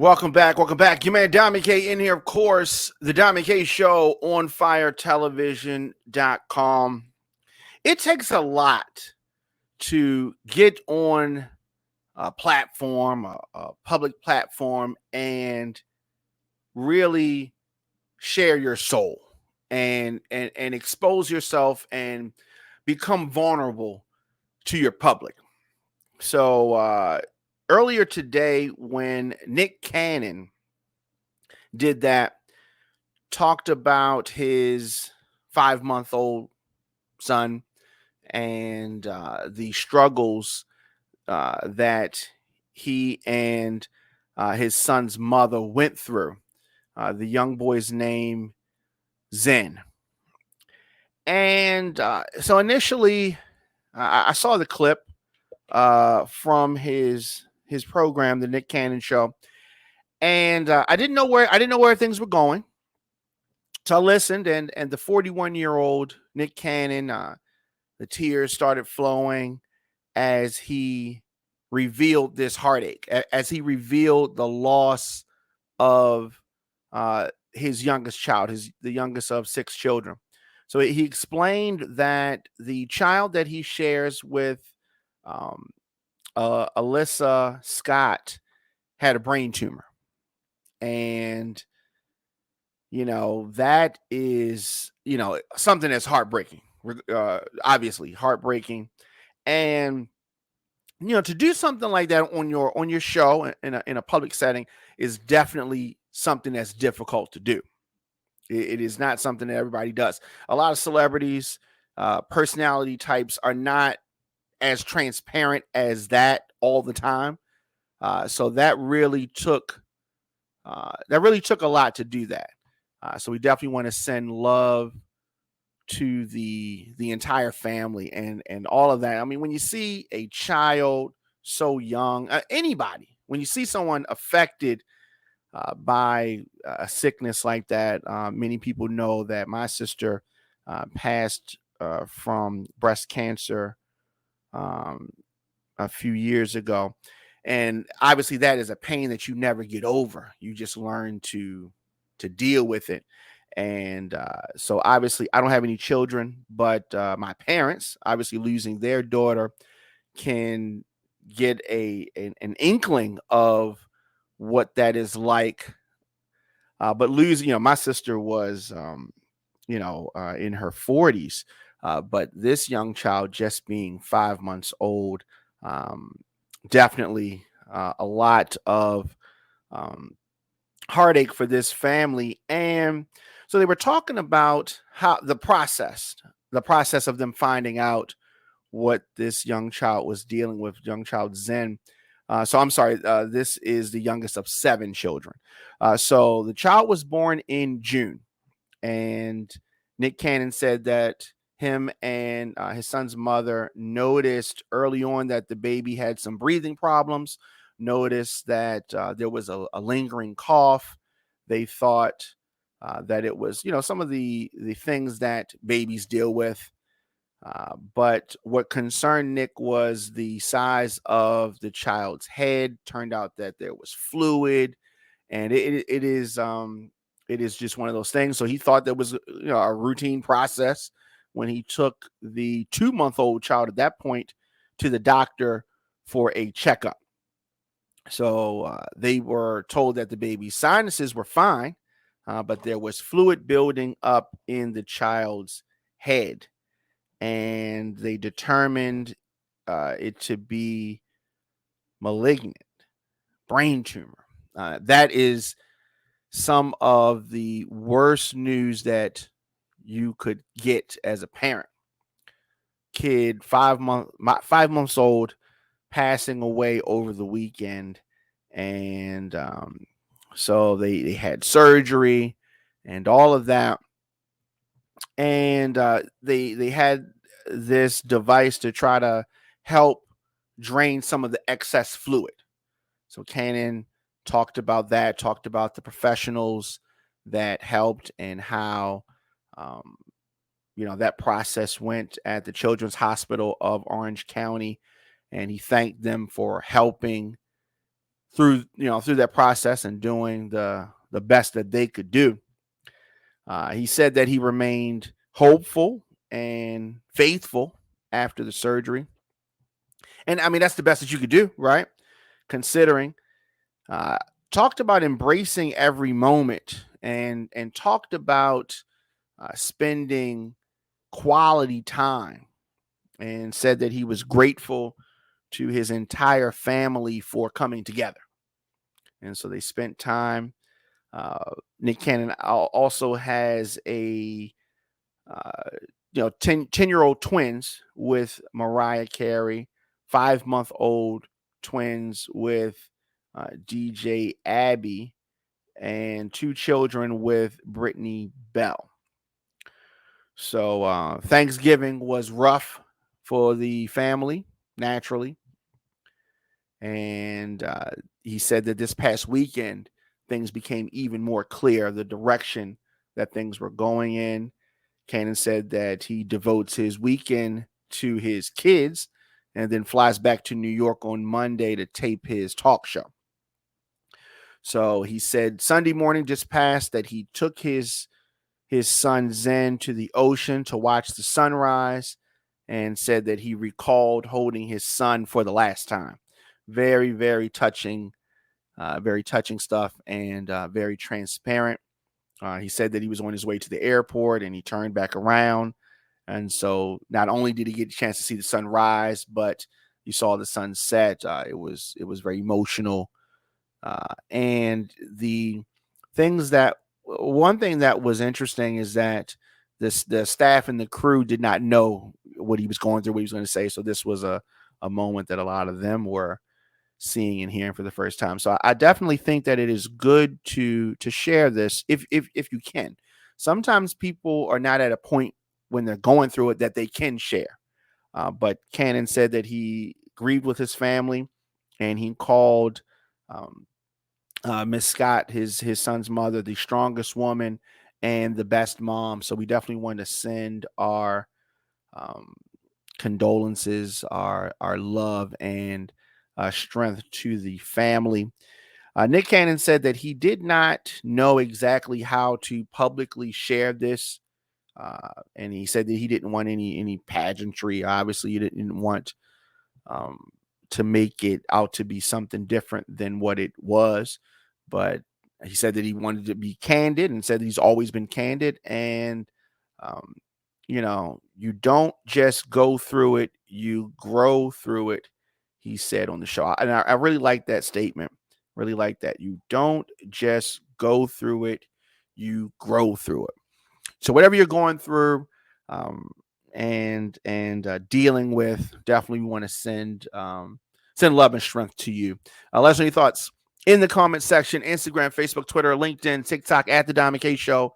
Welcome back. Welcome back. Your man Diamond K in here, of course. The Diamond K Show on firetelevision.com. It takes a lot to get on a platform, a public platform, and really share your soul and expose yourself and become vulnerable to your public. So earlier today, when Nick Cannon did that, talked about his 5-month-old son and the struggles that he and his son's mother went through. The young boy's name, Zen. And so initially, I saw the clip from his program, the Nick Cannon Show, and I didn't know where things were going. So I listened, and the 41-year-old Nick Cannon, the tears started flowing as he revealed this heartache, as he revealed the loss of his youngest child, the youngest of 6 children. So he explained that the child that he shares with Alyssa Scott had a brain tumor. And that is, something that's heartbreaking, obviously heartbreaking. And, to do something like that on your show in a public setting is definitely something that's difficult to do. It is not something that everybody does. A lot of celebrities, personality types are not as transparent as that all the time. So that really took a lot to do that. So we definitely want to send love to the entire family and all of that. I mean, when you see a child so young, anybody, when you see someone affected by a sickness like that, many people know that my sister passed from breast cancer a few years ago. And obviously that is a pain that you never get over. You just learn to deal with it. And so obviously I don't have any children, but my parents, obviously losing their daughter, can get an inkling of what that is like. But losing, my sister was, in her 40s. But this young child just being 5 months old, definitely a lot of heartache for this family. And so they were talking about how the process of them finding out what this young child was dealing with, young child Zen. So I'm sorry, this is the youngest of 7 children. So the child was born in June, and Nick Cannon said that him and his son's mother noticed early on that the baby had some breathing problems, noticed that there was a lingering cough. They thought that it was, some of the things that babies deal with. But what concerned Nick was the size of the child's head. Turned out that there was fluid, and it is just one of those things. So he thought there was a routine process when he took the 2-month-old child at that point to the doctor for a checkup. So they were told that the baby's sinuses were fine, but there was fluid building up in the child's head. And they determined it to be malignant, brain tumor. That is some of the worst news that you could get as a parent. Kid, 5 months old, passing away over the weekend. And so they had surgery and all of that. And they had this device to try to help drain some of the excess fluid. So Cannon talked about that, talked about the professionals that helped and how that process went at the Children's Hospital of Orange County. And he thanked them for helping through that process and doing the best that they could do. He said that he remained hopeful and faithful after the surgery. And I mean, that's the best that you could do, right? Considering, uh, talked about embracing every moment and talked about spending quality time, and said that he was grateful to his entire family for coming together. And so they spent time. Nick Cannon also has a uh, 10-year-old twins with Mariah Carey, 5-month-old twins with DJ Abby, and 2 children with Brittany Bell. So Thanksgiving was rough for the family, naturally. And he said that this past weekend, things became even more clear, the direction that things were going in. Cannon said that he devotes his weekend to his kids and then flies back to New York on Monday to tape his talk show. So he said Sunday morning just passed that he took his son Zen to the ocean to watch the sunrise, and said that he recalled holding his son for the last time. Very, very touching stuff, and very transparent. He said that he was on his way to the airport and he turned back around. And so not only did he get a chance to see the sun rise, but you saw the sun set. It was very emotional. And one thing that was interesting is that the staff and the crew did not know what he was going through, what he was going to say. So this was a moment that a lot of them were seeing and hearing for the first time. So I definitely think that it is good to share this if you can. Sometimes people are not at a point when they're going through it that they can share. But Cannon said that he grieved with his family, and he called Miss Scott, his son's mother, the strongest woman and the best mom. So we definitely want to send our condolences, our love, and strength to the family. Nick Cannon said that he did not know exactly how to publicly share this, and he said that he didn't want any pageantry. Obviously, he didn't want to make it out to be something different than what it was. But he said that he wanted to be candid, and said that he's always been candid. And um, you don't just go through it, you grow through it, he said on the show. And I really like that statement. Really like that. You don't just go through it, you grow through it. So whatever you're going through and dealing with, definitely want to send love and strength to you. Let us know your thoughts in the comment section: Instagram, Facebook, Twitter, LinkedIn, TikTok at The Diamond K Show,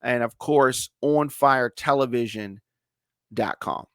and of course, onfiretelevision.com.